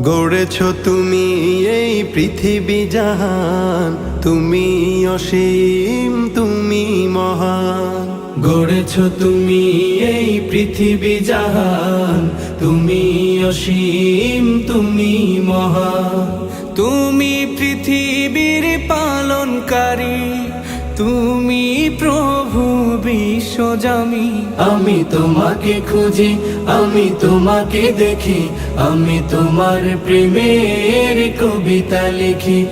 গড়েছ তুমি এই পৃথিবী জাহান, তুমি অসীম তুমি মহান। গড়েছ তুমি এই পৃথিবী জাহান, তুমি অসীম তুমি মহান। তুমি পৃথিবীর পালনকারী, তুমি প্রভু বিশ্বজামি। আমি তোমাকে খুঁজি, আমি তোমাকে দেখি, আমি তোমার প্রেমের কবিতা লিখি।